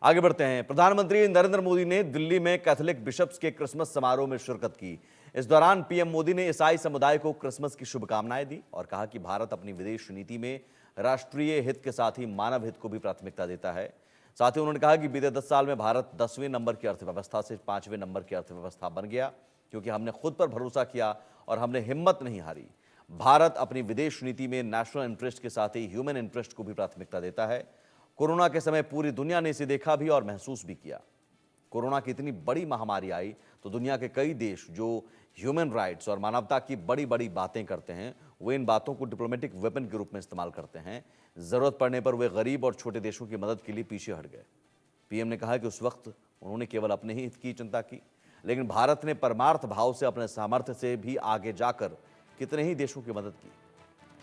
आगे बढ़ते हैं। प्रधानमंत्री नरेंद्र मोदी ने दिल्ली में कैथोलिक बिशप्स के क्रिसमस समारोह में शिरकत की। इस दौरान पीएम मोदी ने ईसाई समुदाय को क्रिसमस की शुभकामनाएं दी और कहा कि भारत अपनी विदेश नीति में राष्ट्रीय हित के साथ ही मानव हित को भी प्राथमिकता देता है। साथ ही उन्होंने कहा कि बीते 10 साल में भारत 10वें नंबर की अर्थव्यवस्था से 5वें नंबर की अर्थव्यवस्था बन गया, क्योंकि हमने खुद पर भरोसा किया और हमने हिम्मत नहीं हारी। भारत अपनी विदेश नीति में नेशनल इंटरेस्ट के साथ ही ह्यूमन इंटरेस्ट को भी प्राथमिकता देता है। कोरोना के समय पूरी दुनिया ने इसे देखा भी और महसूस भी किया। कोरोना की इतनी बड़ी महामारी आई तो दुनिया के कई देश जो ह्यूमन राइट्स और मानवता की बड़ी बड़ी बातें करते हैं, वे इन बातों को डिप्लोमेटिक वेपन के रूप में इस्तेमाल करते हैं। जरूरत पड़ने पर वे गरीब और छोटे देशों की मदद के लिए पीछे हट गए। पीएम ने कहा कि उस वक्त उन्होंने केवल अपने ही हित की चिंता की, लेकिन भारत ने परमार्थ भाव से अपने सामर्थ्य से भी आगे जाकर कितने ही देशों की मदद की।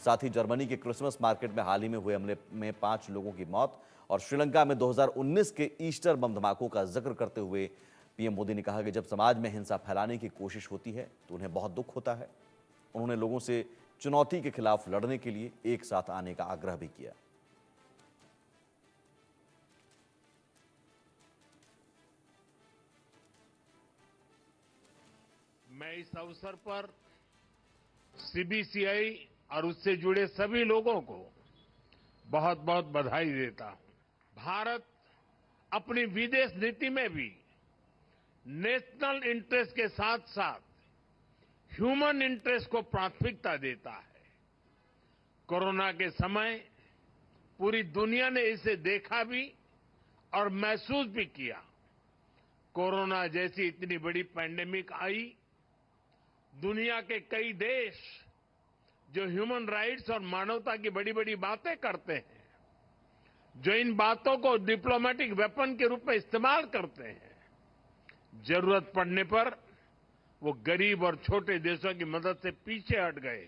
साथ ही जर्मनी के क्रिसमस मार्केट में हाल ही में हुए हमले में 5 लोगों की मौत और श्रीलंका में 2019 के ईस्टर बम धमाकों का जिक्र करते हुए पीएम मोदी ने कहा कि जब समाज में हिंसा फैलाने की कोशिश होती है तो उन्हें बहुत दुख होता है। उन्होंने लोगों से चुनौती के खिलाफ लड़ने के लिए एक साथ आने का आग्रह भी किया। मैं इस अवसर पर सीबीसीआई और उससे जुड़े सभी लोगों को बहुत बहुत बधाई देता हूं। भारत अपनी विदेश नीति में भी नेशनल इंटरेस्ट के साथ साथ ह्यूमन इंटरेस्ट को प्राथमिकता देता है। कोरोना के समय पूरी दुनिया ने इसे देखा भी और महसूस भी किया। कोरोना जैसी इतनी बड़ी पैंडेमिक आई, दुनिया के कई देश जो ह्यूमन राइट्स और मानवता की बड़ी बड़ी बातें करते हैं, जो इन बातों को डिप्लोमेटिक वेपन के रूप में इस्तेमाल करते हैं, जरूरत पड़ने पर वो गरीब और छोटे देशों की मदद से पीछे हट गए।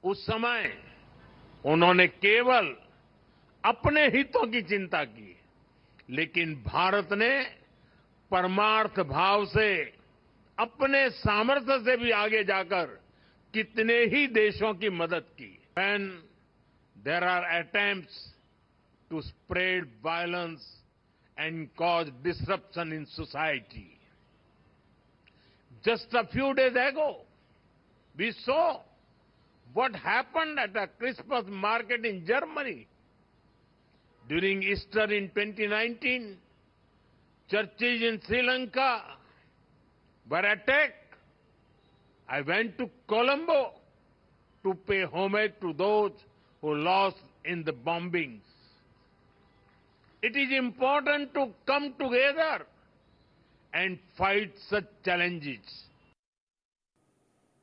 उस समय उन्होंने केवल अपने हितों की चिंता की, लेकिन भारत ने परमार्थ भाव से अपने सामर्थ्य से भी आगे जाकर कितने ही देशों की मदद की। When there are attempts to spread violence and cause disruption in society. Just a few days ago, we saw what happened at a Christmas market in Germany. During Easter in 2019, churches in Sri Lanka were attacked. I went to Colombo to pay homage to those who lost in the bombings. It is important to come together and fight such challenges.